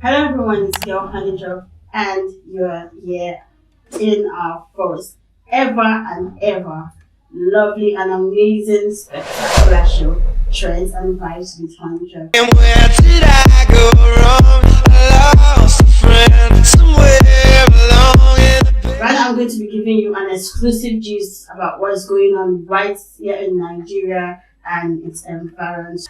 Hello everyone, it's your Honey Drop and you're here in our first ever and ever lovely and amazing spectacular show, Trends and Vibes with Honey Drop. And where did I go wrong? I lost a friend somewhere along in the Right now I'm going to be giving you an exclusive gist about what's going on right here in Nigeria and its environs.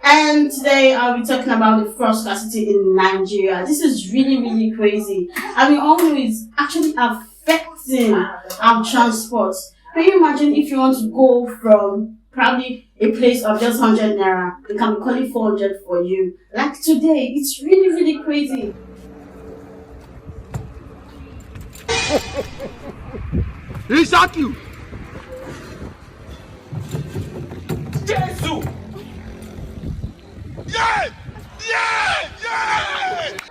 And today I'll be talking about the fuel scarcity in Nigeria. This is really crazy. And we all know it's actually affecting our transport. Can you imagine if you want to go from probably a place of just 100 naira, they can be calling 400 for you. Like today, it's really crazy. He shot you! Jesus! Yeah!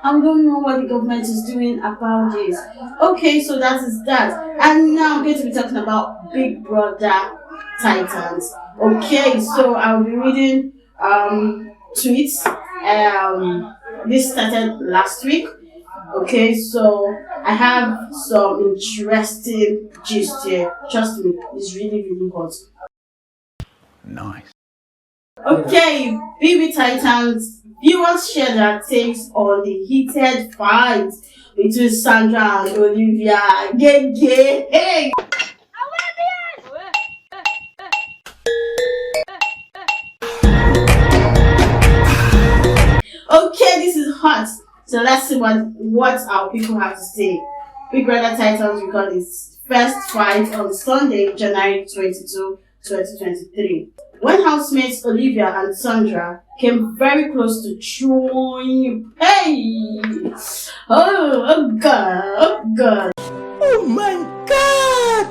I don't know what the government is doing about this. Okay, so that is that. And now I'm going to be talking about Big Brother Titans. Okay, so I'll be reading tweets. This started last week. Okay, so I have some interesting gist here. Trust me, it's really hot. Nice. Okay, BB Titans viewers share their takes on the heated fight between Sandra and Olivia. Hey! Okay, this is hot. So let's see what our people have to say. Big Brother Titans record its first fight on Sunday, January 22, 2023. When housemates Olivia and Sandra came very close to throwing, hey! Oh God! Oh my God!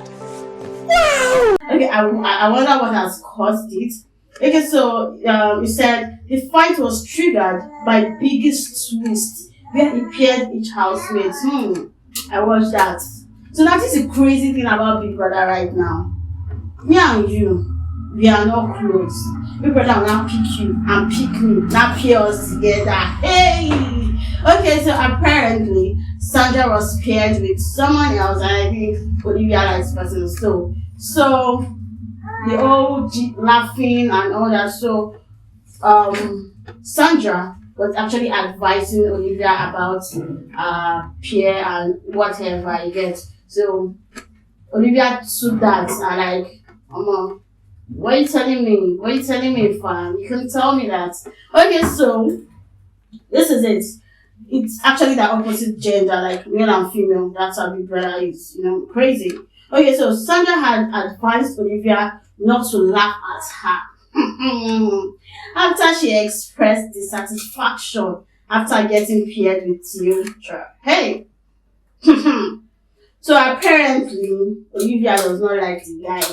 Wow! Okay, I wonder what has caused it. Okay, so you said the fight was triggered by Biggest Twist, where he paired each housemate. I watched that. So that is the crazy thing about Big Brother right now. Me and you, we are not close. Big Brother will now pick you and pick me, now pair us together. Hey! Okay, so apparently Sandra was paired with someone else, and I think Olivia likes person. So the all laughing and all that. So Sandra was actually advising Olivia about Pierre and whatever you get. So Olivia took that and like, what are you telling me? What are you telling me, fam? You can tell me that. Okay, so this is it. It's actually the opposite gender, like male and female. That's how Big Brother is, crazy. Okay, so Sandra had advised Olivia not to laugh at her after she expressed dissatisfaction after getting paired with Theodora. Hey! So apparently, Olivia does not like the guy,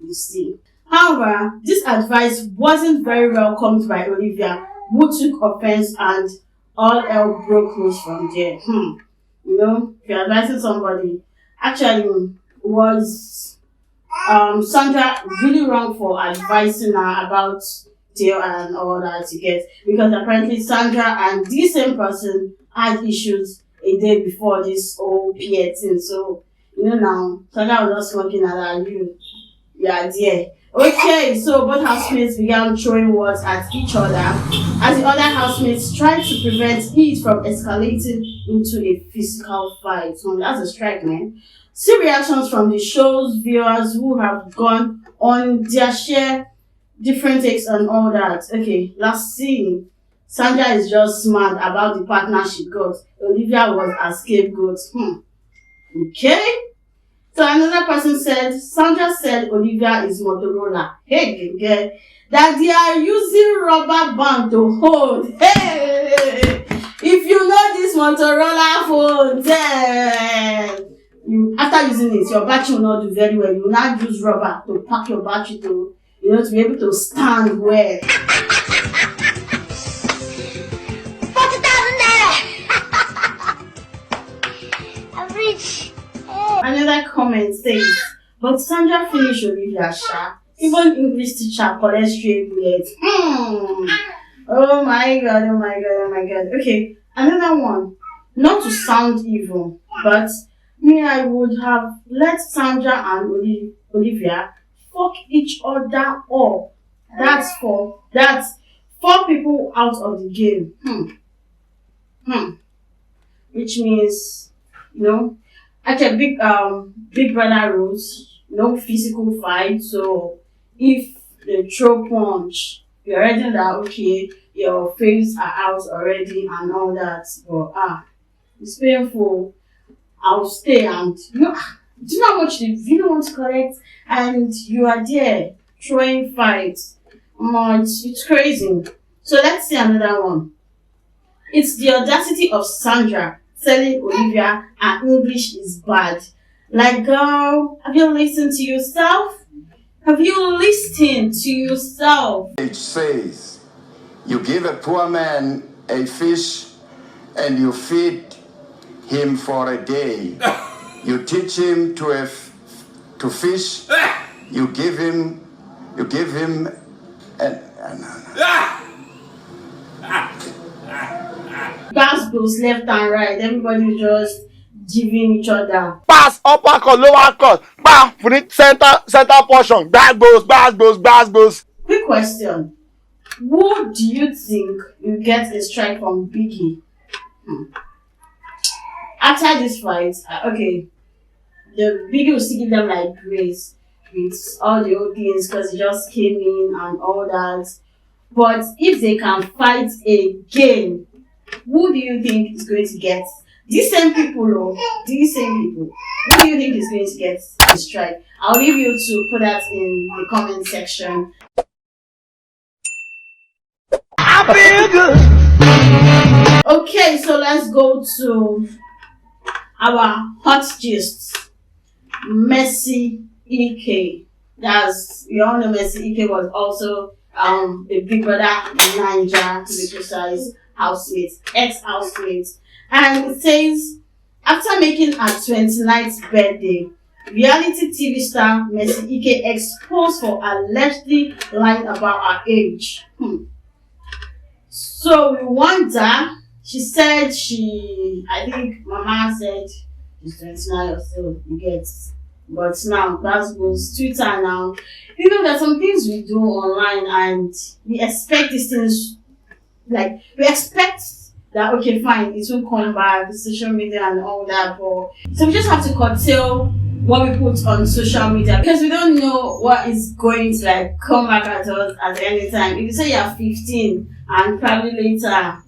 you see. However, this advice wasn't very welcomed by Olivia, who took offense and all hell broke loose from there. If you're advising somebody, actually was Sandra really wrong for advising her about Theo and all that you get, because apparently Sandra and the same person had issues a day before this whole PA thing. So now Sandra was just smoking at you are there. Okay, so both housemates began throwing words at each other as the other housemates tried to prevent it from escalating into a physical fight. So that's a strike, man. See reactions from the show's viewers who have gone on their share different takes and all that. Okay, last scene. Sandra is just mad about the partner she got. Olivia was a scapegoat. Okay. So another person said, Sandra said Olivia is Motorola. Hey, girl, that they are using rubber band to hold. Hey, if you know this Motorola phone, then after using it, your battery will not do very well. You will not use rubber to pack your battery to, to be able to stand well. 40,000 naira. I'm rich. Another comment says, but Sandra finished Olivia Sha. Even English teacher collect straight bullets. Oh my god, oh my god, oh my god. Okay, another one. Not to sound evil, but me, I would have let Sandra and Olivia fuck each other up. That's four people out of the game. Which means, actually big brother rules, no physical fight. So if they throw punch, you're already that okay, your face are out already and all that. But it's painful. I'll stay and do you know how much they really want to collect and you are there throwing fights. It's crazy. So let's see another one. It's the audacity of Sandra telling Olivia her English is bad. Like, girl, have you listened to yourself? Have you listened to yourself? It says, you give a poor man a fish and you feed him for a day. You teach him to fish. You give him Gospels left and right. Everybody just giving each other. Pass, upper cut, lower cut. Bah, for the center portion. Back goes. Quick question. Who do you think will get a strike from Biggie? After this fight, okay, the Biggie will still give them like grace with all the old things because he just came in and all that. But if they can fight again, who do you think is going to get? These same people. Who do you think is going to get the strike? I'll leave you to put that in the comment section. I feel good. Okay, so let's go to our hot gist. Messi Ike. We all know Messi Ike was also the Big Brother Naija, to be precise, ex-housemate. And it says, after making her 29th birthday, reality TV star Messi Ike exposed for allegedly lying about her age. So we wonder, she said I think Mama said she's 29 or so, you get. But now, that goes Twitter now. You know, there's some things we do online and we expect these things, like, we expect that, okay, fine, it will come back, social media and all that. So we just have to curtail what we put on social media because we don't know what is going to, like, come back at us at any time. If you say you're 15 and probably later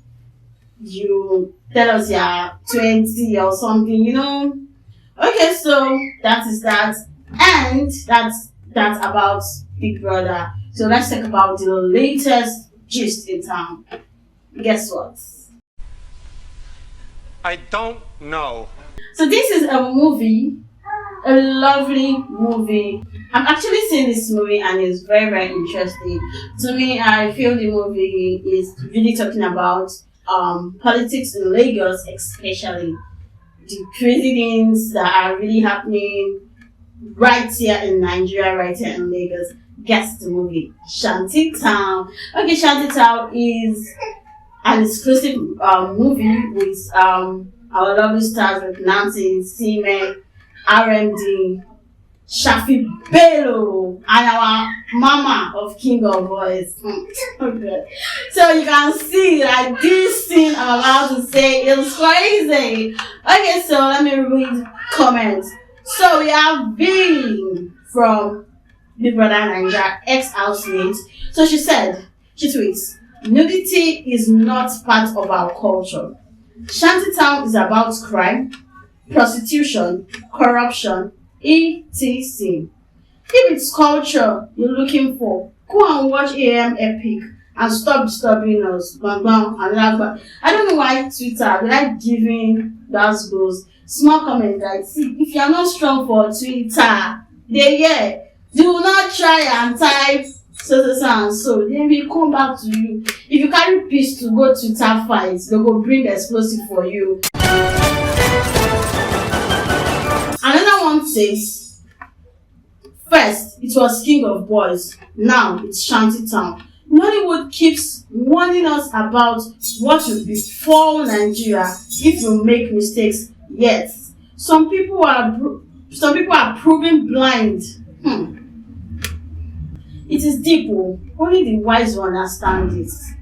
you tell us you're 20 or something, Okay, so that is that. And that's about Big Brother. So let's talk about the latest gist in town. Guess what? I don't know. So this is a movie, a lovely movie. I'm actually seeing this movie and it's very, very interesting. To me, I feel the movie is really talking about politics in Lagos, especially the crazy things that are really happening right here in Nigeria, right here in Lagos. Guess the movie, Shantytown. Okay, Shantytown is an exclusive movie with our lovely stars like Nancy, Sime, RMD, Shafi Bello, and our mama of King of Boys. Okay. So you can see like this scene I'm about to say is crazy. Okay, so let me read comments. So we have Bing from Big Brother Naija, ex-housemate. So she tweets, nudity is not part of our culture. Shantytown is about crime, prostitution, corruption, etc. If it's culture you're looking for, go and watch AM Epic and stop disturbing us. Bang, bang, and like, I don't know why Twitter, we like giving those small comments like, see, if you're not strong for Twitter, do not try and type so then we come back to you. If you carry peace to go Twitter fights, they will bring explosive for you. Another says, first, it was King of Boys. Now, it's Shantytown. Nollywood keeps warning us about what will befall Nigeria if we make mistakes. Yet, some people are proving blind. It is deep. Only the wise will understand this.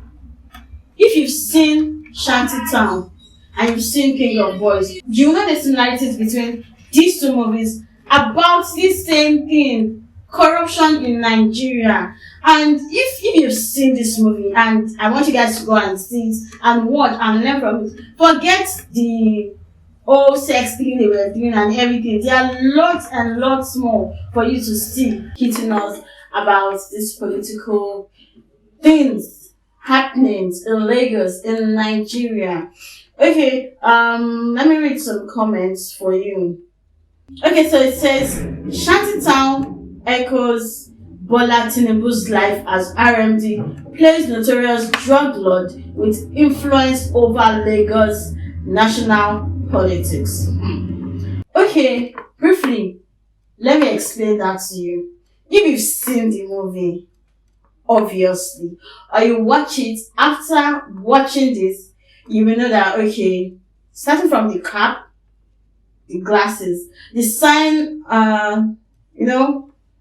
If you've seen Shantytown and you've seen King of Boys, you know the similarities between these two movies about this same thing, corruption in Nigeria. And if you've seen this movie, and I want you guys to go and see it and watch and learn from it, forget the whole sex thing they were doing and everything. There are lots and lots more for you to see hitting us about these political things, happenings in Lagos, in Nigeria. Okay, let me read some comments for you. Okay, so it says, Shantytown echoes Bola Tinubu's life as RMD, plays notorious drug lord with influence over Lagos national politics. Okay, briefly, let me explain that to you. If you've seen the movie, obviously, or you watch it, after watching this, you will know that, okay, starting from the cap, the glasses, the sign,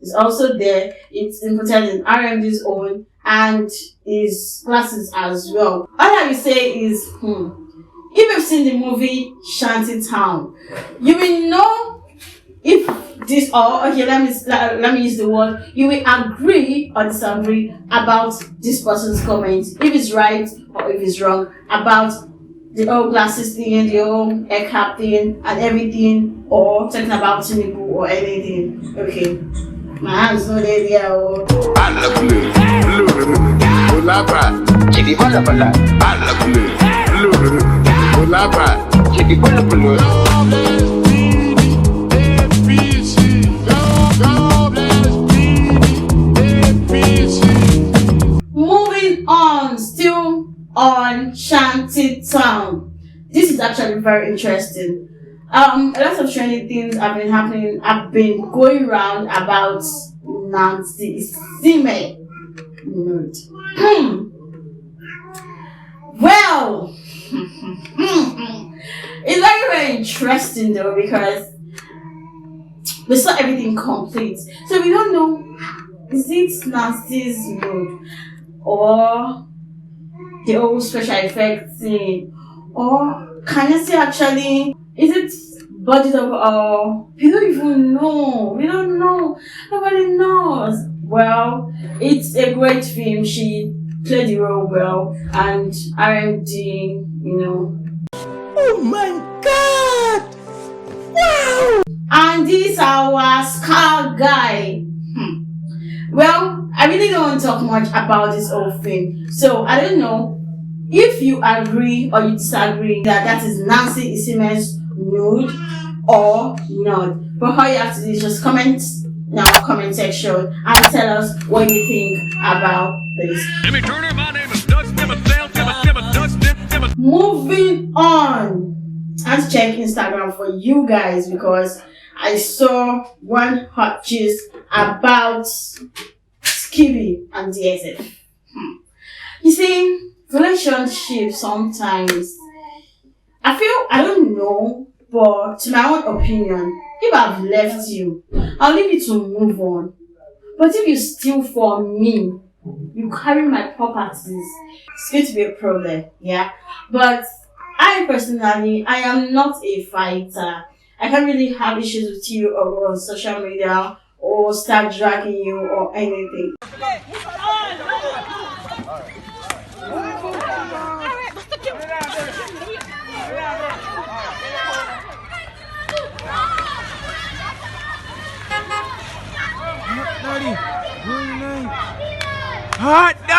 is also there. It's imported in RMD's own and his glasses as well. All I will say is, if you've seen the movie Shantytown, you will know if this, or okay, let me use the word, you will agree or disagree about this person's comment, if it's right or if it's wrong, about the whole glasses thing, the whole air cap thing and everything, or talking about Tinubu or anything. Okay, my hands no there. I love blue, Chidi bola bola. I love blue, Chidi bola bola. Moving on, still on Shantytown. This is actually very interesting. A lot of trending things have been going around about Nancy Isime. Well, it's very, very interesting though, because we saw everything complete. So we don't know, is it Nancy's mood or the old special effects thing, or can you say actually, is it body double, or we don't even know. We don't know. Nobody knows. Well, it's a great film. She played the role well, and RMD, Oh my God! Wow! and this our scar guy. Well, I really don't want to talk much about this whole thing. So I don't know if you agree or you disagree that is Nancy Isime's nude or not. But all you have to do is just comment in our comment section and tell us what you think about this. Jimmy Turner, my name is Dustin Dustin. Moving on. Let's check Instagram for you guys, because I saw one hot gist about Skibby and DSF. You see, relationship sometimes, I don't know, but to my own opinion, if I've left you, I'll leave you to move on. But if you steal from me, you carry my properties, it's going to be a problem, yeah? But I personally, I am not a fighter. I can't really have issues with you or on social media or start dragging you or anything.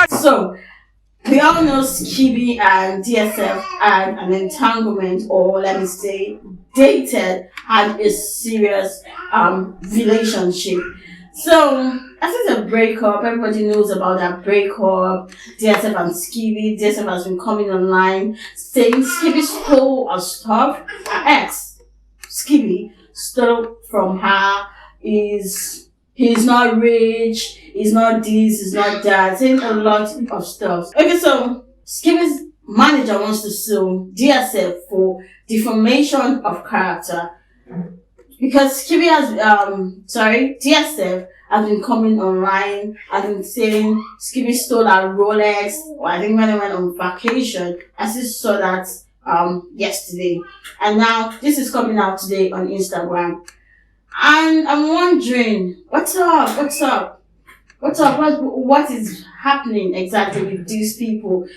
So, we all know Skibby and DSF had an entanglement, or let me say, dated, had a serious relationship. So, as it's a breakup, everybody knows about that breakup. DSF and Skibby. DSF has been coming online saying Skibby stole her stuff. Her ex, Skibby, stole from her, he's not rich, he's not this, he's not that, saying a lot of stuff. Okay, so Skippy's manager wants to sue DSF for defamation of character because Skippy has DSF has been coming online, has been saying Skippy stole a Rolex, or I think when they went on vacation. I just saw that yesterday, and now this is coming out today on Instagram. And I'm wondering, what's up? What is happening exactly with these people?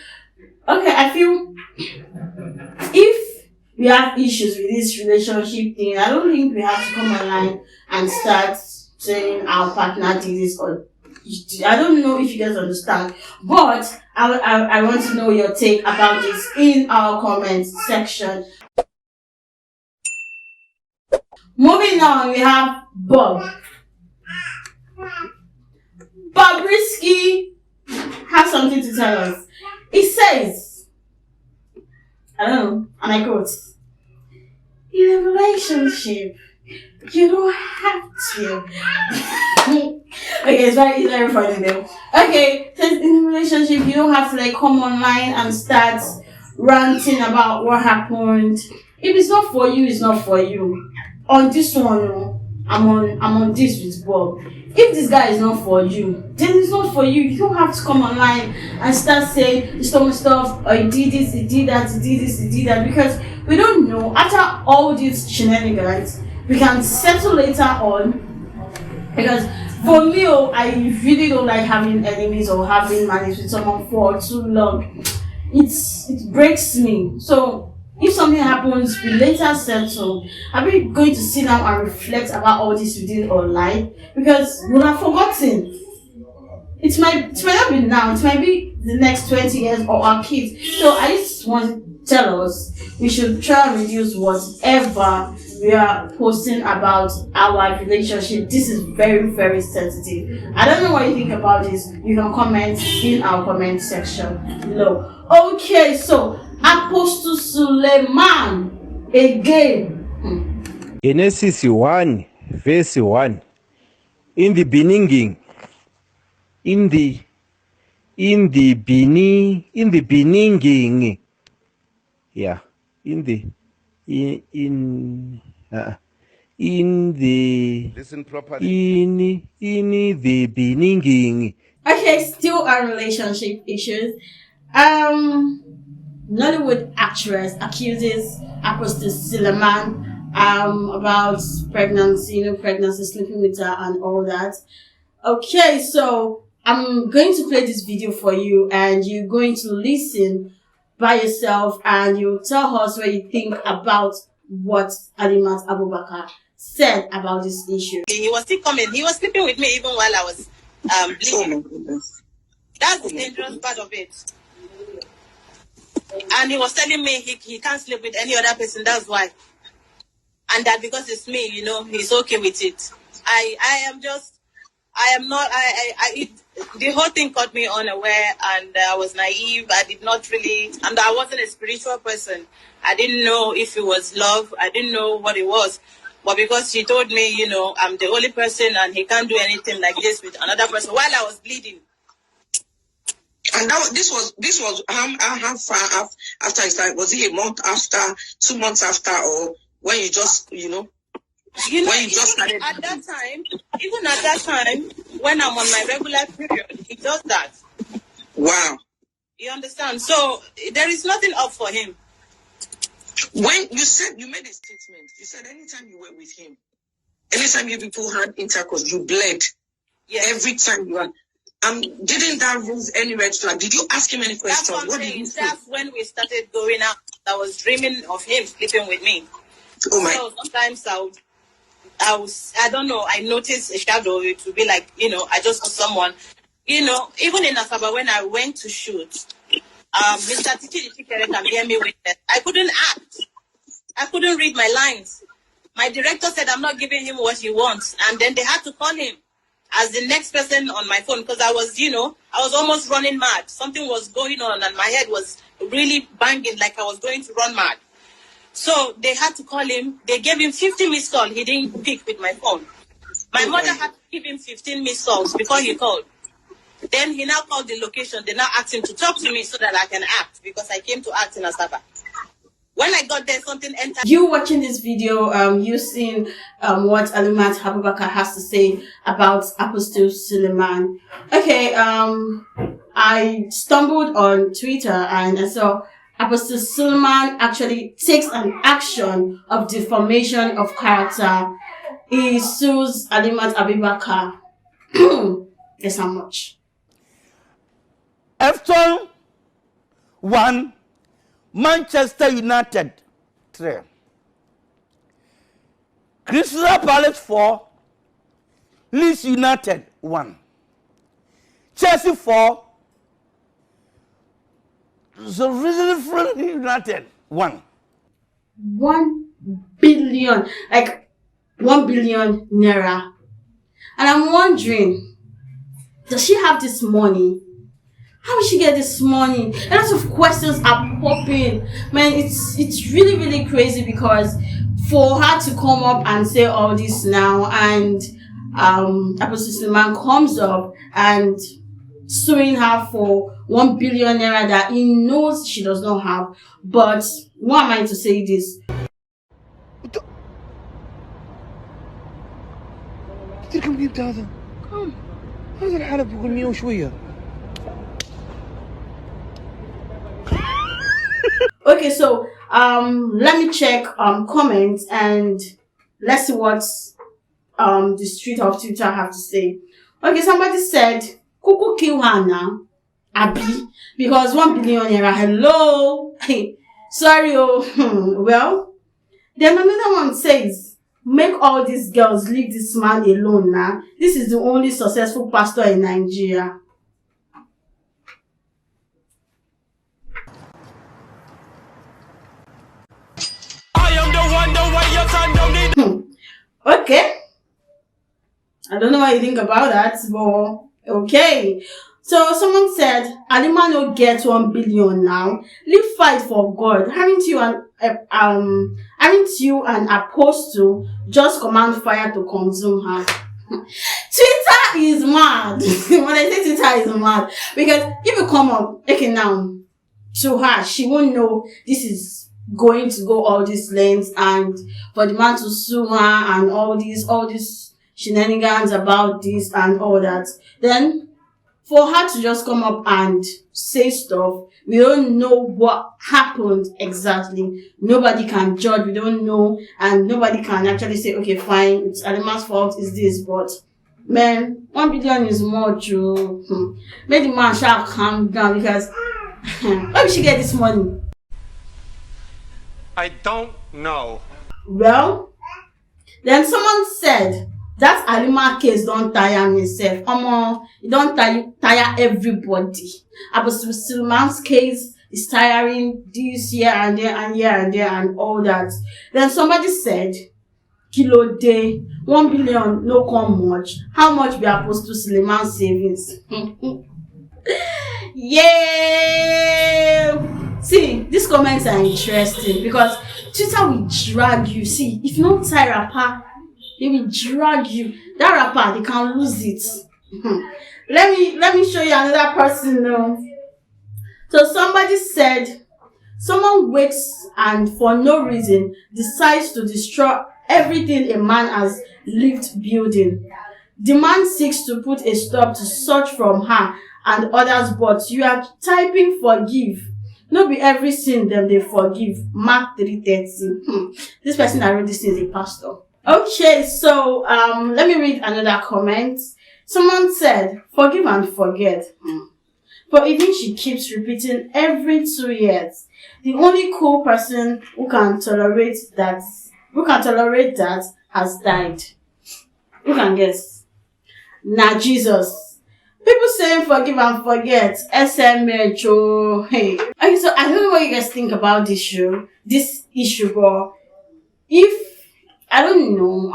Okay, I feel if we have issues with this relationship thing, I don't think we have to come online and start saying our partner did this or I don't know if you guys understand, but I want to know your take about this in our comment section. Moving on, we have Bob. Bobrisky has something to tell us. He says, I don't know, and I quote, in a relationship, you don't have to. Okay, it's very funny though. Okay, says in a relationship, you don't have to like come online and start ranting about what happened. If it's not for you, it's not for you. On this one, I'm on this with Bob. If this guy is not for you, then it's not for you. You don't have to come online and start saying stuff, or he did this, he did that, he did this, he did that, because we don't know. After all these shenanigans, we can settle later on. Because for me, I really don't like having enemies or having malice with someone for too long. It breaks me. So if something happens, we later settle. Are we going to sit down and reflect about all this we did online? Because we'll have forgotten. It might not be now, it might be the next 20 years or our kids. So I just want to tell us we should try and reduce whatever we are posting about our relationship. This is very, very sensitive. I don't know what you think about this. You can comment in our comment section below. Okay, so Apostle Suleiman again. Genesis 1 verse 1. In the beginning, in the beginning, yeah, Listen properly. in the beginning. Okay, still on relationship issues. Nollywood actress accuses Apostle Suleiman about pregnancy, sleeping with her and all that. Okay, so I'm going to play this video for you and you're going to listen by yourself and you tell us what you think about what Alimat Abubakar said about this issue. He was still coming. He was sleeping with me even while I was bleeding. That's the dangerous part of it. And he was telling me he can't sleep with any other person, that's why. And that because it's me, he's okay with it. The whole thing caught me unaware and I was naive. I did not really, and I wasn't a spiritual person. I didn't know if it was love. I didn't know what it was. But because he told me, I'm the only person and he can't do anything like this with another person while I was bleeding. And this was how far after it started? Was it a month after, 2 months after, or when you just, when you just started? At that time, when I'm on my regular period, he does that. Wow. You understand? So there is nothing up for him. When you made a statement, you said anytime you were with him, anytime you people had intercourse, you bled. Yes. Every time you were. Didn't that raise any red flag? Did you ask him any questions? That's what did you say? That's when we started going out. I was dreaming of him sleeping with me. Oh my. So sometimes I don't know, I noticed a shadow. It would be like, I just saw someone, even in Asaba when I went to shoot, Mr. Titi can hear me with that. I couldn't act. I couldn't read my lines. My director said I'm not giving him what he wants. And then they had to call him as the next person on my phone because I was almost running mad. Something was going on and my head was really banging like I was going to run mad. So they had to call him. They gave him 50 missed calls. He didn't pick with my phone. My mother had to give him 15 missed calls before he called. Then he now called the location. They now asked him to talk to me so that I can act, because I came to act in Asaba. When I got there, something entered. You watching this video, you seen what Alimat Abubakar has to say about Apostle Suleiman. Okay, I stumbled on Twitter and I saw Apostle Suleiman actually takes an action of defamation of character. He sues Alimat Abubakar. Guess how much? Everton 1, Manchester United 3. Crystal Palace 4, Leeds United 1. Chelsea 4, so United 1. 1 billion, like 1 billion naira. And I'm wondering, does she have this money? How will she get this money? A lot of questions are popping. Man, it's really, really crazy, because for her to come up and say all this now, and Apostle Suleiman comes up and suing her for 1 billion naira that he knows she does not have. But why am I to say this? تركب جبت هذا كم هذا الحلب يقول 100 وشويه. Okay, so let me check comments and let's see what the street of Twitter have to say. Okay, somebody said Kuku kill her now, Abi, because 1 billion naira. Hello, sorry, oh. Well, then another one says, make all these girls leave this man alone now. This is the only successful pastor in Nigeria. Okay. I don't know what you think about that, but okay. So someone said, Alima no get 1 billion now. Leave fight for God. Haven't you an apostle just command fire to consume her? Twitter is mad. When I say Twitter is mad, because if you come up, okay, now to her, she won't know this is going to go all these lengths, and for the man to sue her and all these shenanigans about this and all that. Then for her to just come up and say stuff, we don't know what happened exactly. Nobody can judge. We don't know, and nobody can actually say, okay, fine, it's Alima's fault, is this, but man, 1 billion is more true. Make the man shall calm down, because where did she get this money? I don't know. Well, then someone said that Alima case don't tire himself. It don't tire everybody. Apostle Suleiman's case is tiring this year and there and here and there and all that. Then somebody said, Kilo day, 1 billion no come much. How much be Apostle Suleiman's savings? Yeah. See, these comments are interesting, because Twitter will drag you. See, if you don't tie rapper, they will drag you. That rapper, they can lose it. Let me show you another person now. So somebody said, someone wakes and for no reason decides to destroy everything a man has lived building. The man seeks to put a stop to such from her and others, but you are typing forgive. No be every sin them they forgive. Mark 3:30. This person that wrote this is a pastor. Okay, so let me read another comment. Someone said, forgive and forget. But even she keeps repeating every 2 years. The only cool person who can tolerate that has died. Who can guess? Nah, Jesus. People saying forgive and forget. SMH, oh, hey. Okay, so I don't know what you guys think about this issue, but I don't know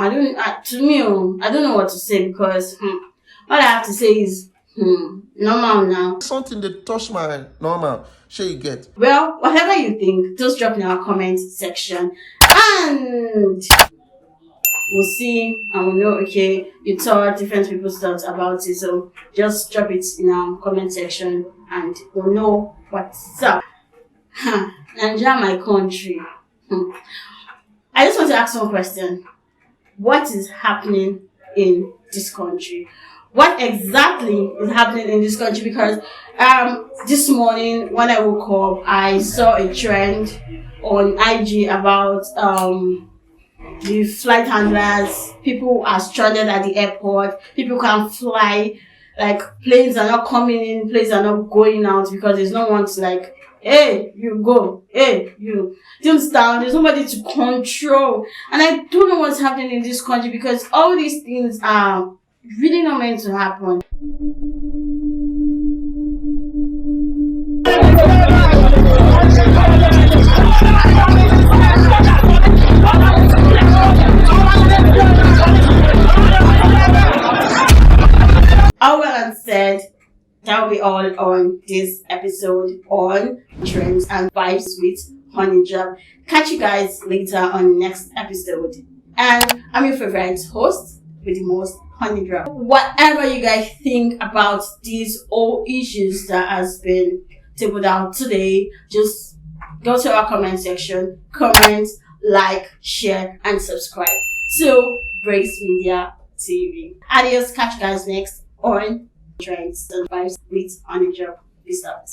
what to say, because all I have to say is Normal now. Something that touch my normal. Sure you get. Well, whatever you think, just drop in our comment section. And we'll see and we'll know, okay, you thought different people's thoughts about it. So just drop it in our comment section and we'll know what's up. Nigeria, my country. I just want to ask one question. What is happening in this country? What exactly is happening in this country? Because this morning when I woke up, I saw a trend on IG about the flight handlers. People are stranded at the airport. People can't fly. Like, planes are not coming in, planes are not going out because there's no one to, like, hey, you go, hey, you. Things down, there's nobody to control. And I don't know what's happening in this country because all these things are really not meant to happen. All well and said, that will be all on this episode on trends and vibes with Honey Drop. Catch you guys later on next episode. And I'm your favorite host with the most, Honey Drop. Whatever you guys think about these all issues that has been tabled out today, just go to our comment section, comment, like, share, and subscribe to Brace Media TV. Adios, catch you guys next on Trends and Vibes with Honey Drop. Peace out.